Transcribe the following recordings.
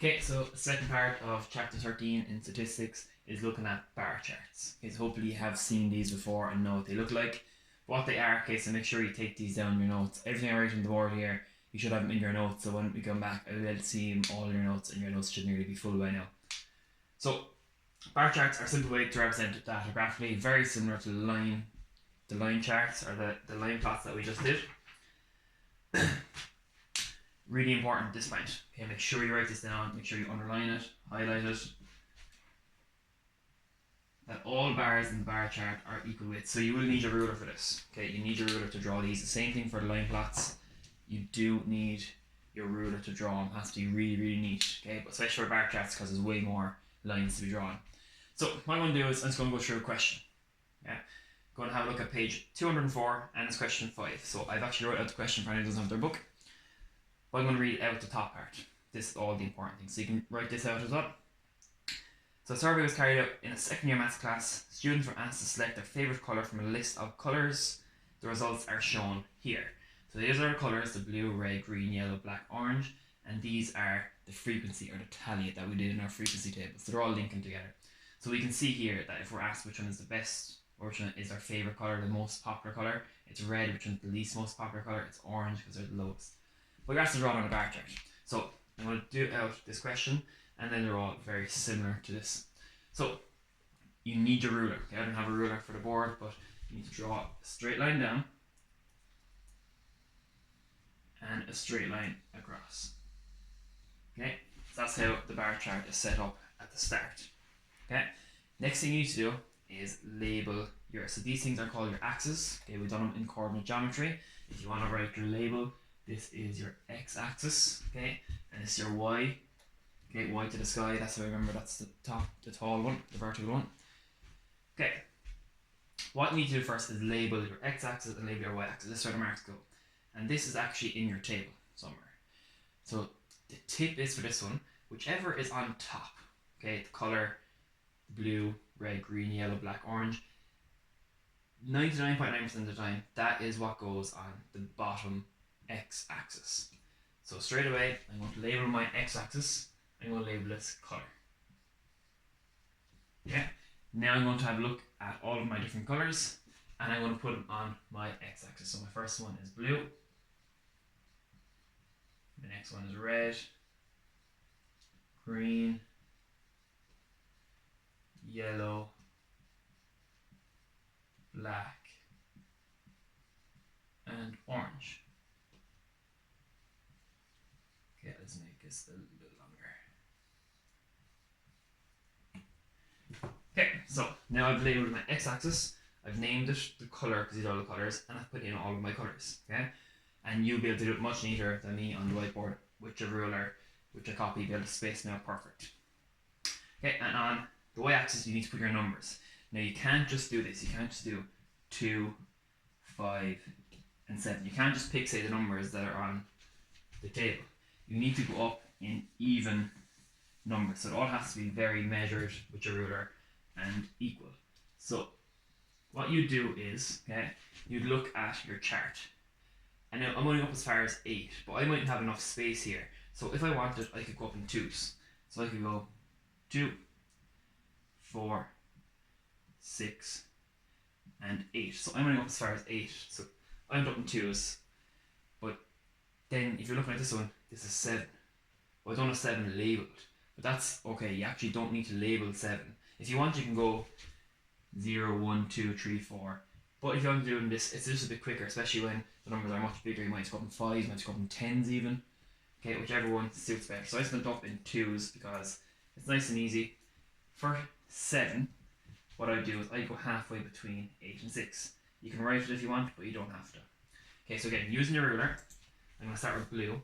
Okay, so the second part of chapter 13 in statistics is looking at bar charts. Okay, so hopefully you have seen these before and know what they look like. What they are, okay, so make sure you take these down in your notes. Everything I write on the board here, you should have them in your notes, so when we come back, I'll be able to see them all in your notes, and your notes should nearly be full by now. So, bar charts are a simple way to represent data graphically, very similar to the line charts, or the line plots that we just did. Really important at this point. Okay, make sure you write this down, make sure you underline it, highlight it. That all bars in the bar chart are equal width. So you will need a ruler for this. Okay, you need your ruler to draw these. The same thing for the line plots. You do need your ruler to draw them. It has to be really, really neat. Okay, but especially for bar charts because there's way more lines to be drawn. So what I'm going to do is I'm just going to go through a question. Yeah, going to have a look at page 204 and it's question 5. So I've actually wrote out the question for anyone who doesn't have their book. But I'm going to read out the top part. This is all the important things. So you can write this out as well. So a survey was carried out in a second year maths class. Students were asked to select their favourite colour from a list of colours. The results are shown here. So these are the colours: the blue, red, green, yellow, black, orange. And these are the frequency, or the tally that we did in our frequency table. So they're all linking together. So we can see here that if we're asked which one is the best, or which one is our favourite colour, the most popular colour, it's red. Which one's the least most popular colour, it's orange, because they're the lowest. But you're asked to draw it on a bar chart. So I'm going to do out this question, and then they're all very similar to this. So you need your ruler. Okay, I don't have a ruler for the board, but you need to draw a straight line down and a straight line across. Okay, so that's how the bar chart is set up at the start. Okay, next thing you need to do is label so these things are called your axes. Okay, we've done them in coordinate geometry. If you want to write your label, this is your x-axis, okay, and this is your y. Okay, y to the sky, that's how I remember, that's the tall one, the vertical one. Okay, what you need to do first is label your x-axis and label your y-axis. This is where the marks go. And this is actually in your table somewhere. So the tip is for this one, whichever is on top, okay, the colour, blue, red, green, yellow, black, orange, 99.9% of the time, that is what goes on the bottom x-axis. So straight away, I'm going to label my x-axis. I'm going to label this colour. Yeah. Now I'm going to have a look at all of my different colours, and I'm going to put them on my x-axis. So my first one is blue. The next one is red, green, yellow, black, and orange. Okay, let's make this a little bit longer. Okay, so now I've labeled my x-axis, I've named it the colour because these are all the colours, and I've put in all of my colours. Okay, and you'll be able to do it much neater than me on the whiteboard with your ruler, with your copy, be able to space them out perfect. Okay, and on the y-axis you need to put your numbers. Now you can't just do this, you can't just do 2, 5, and 7. You can't just pick, say, the numbers that are on the table. You need to go up in even numbers. So it all has to be very measured with your ruler and equal. So what you do is, okay, you'd look at your chart. And now I'm only up as far as 8, but I mightn't have enough space here. So if I wanted, I could go up in 2s. So I could go 2, 4, 6, and 8. So I'm only up as far as 8. So I'm up in 2s. But then if you're looking at this one, this is 7. Well, I don't have 7 labelled. But that's okay, you actually don't need to label 7. If you want, you can go 0, 1, 2, 3, 4. But if you're doing this, it's just a bit quicker, especially when the numbers are much bigger. You might go up in 5s, you might go up in 10s even. Okay, whichever one suits better. So I just went up in 2s because it's nice and easy. For 7, what I do is I go halfway between 8 and 6. You can write it if you want, but you don't have to. Okay, so again, using your ruler, I'm going to start with blue.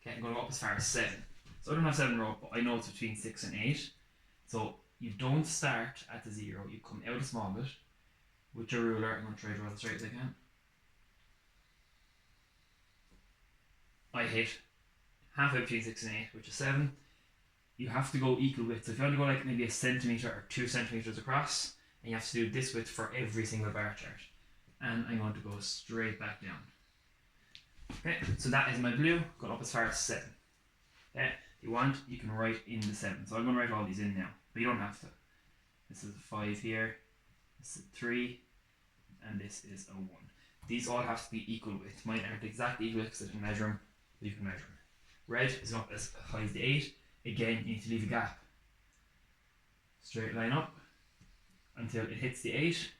Okay, I'm going to go up as far as 7. So I don't have 7 row, but I know it's between 6 and 8. So you don't start at the 0, you come out a small bit. With your ruler, I'm going to try to draw as straight as I can. I hit halfway between 6 and 8, which is 7. You have to go equal width. So if you want to go like maybe a centimetre or 2 centimetres across, and you have to do this width for every single bar chart. And I'm going to go straight back down. Okay, so that is my blue, going up as far as 7. Okay, If you want, you can write in the 7. So I'm going to write all these in now, but you don't have to. This is a 5 here, this is a 3, and this is a 1. These all have to be equal width. Mine aren't exactly equal because I didn't measure them, but you can measure them. Red is not as high as the 8. Again, you need to leave a gap. Straight line up until it hits the 8,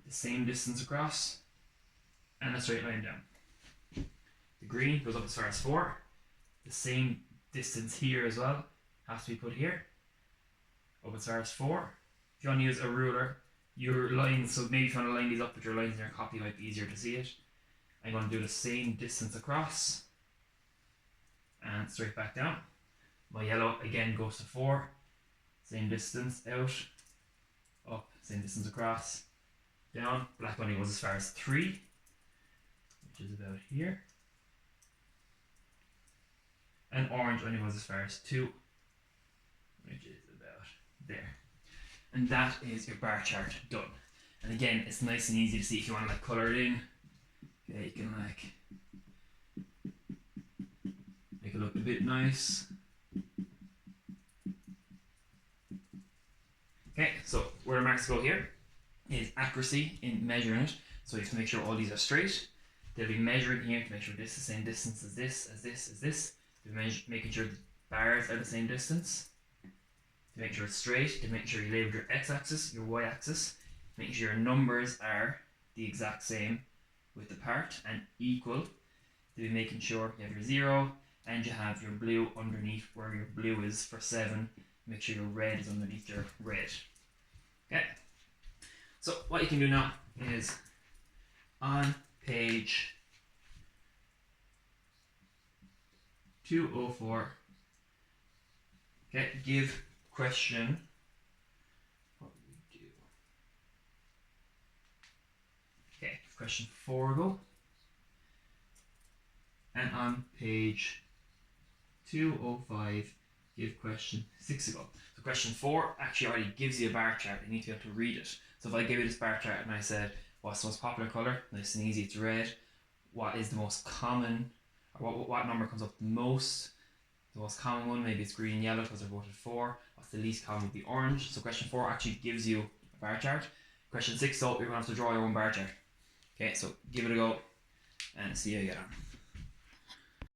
the same distance across, and a straight line down. The green goes up as far as 4, the same distance here as well has to be put here, up as far as 4. If you want to use a ruler, your lines, so maybe if you want to line these up with your lines in your copy, it might be easier to see it. I'm going to do the same distance across and straight back down. My yellow again goes to 4, same distance out, up, same distance across, down. Black only goes as far as 3, which is about here. And orange only goes as far as 2, which is about there. And that is your bar chart done. And again, it's nice and easy to see if you want to like colour it in. Okay, you can like make it look a bit nice. Okay, so where the marks go here is accuracy in measuring it. So you have to make sure all these are straight. They'll be measuring here to make sure this is the same distance as this, as this, as this. They'll be making sure the bars are the same distance. To make sure it's straight, to make sure you label your x-axis, your y-axis, making sure your numbers are the exact same with the part and equal. To be making sure you have your 0 and you have your blue underneath where your blue is for 7. Make sure your red is underneath your red. Okay. So what you can do now is on page 204, okay, give question, what do we do? Okay, question 4 go. And on page 205, give question 6 a go. So question 4 actually already gives you a bar chart. You need to be able to read it. So if I give you this bar chart and I said, what's the most popular colour? Nice and easy, it's red. What is the most common, or what number comes up the most? The most common one, maybe it's green, yellow because I voted 4. What's the least common would be orange. So question 4 actually gives you a bar chart. Question 6 though, you're going to have to draw your own bar chart. Okay, so give it a go and see how you get on.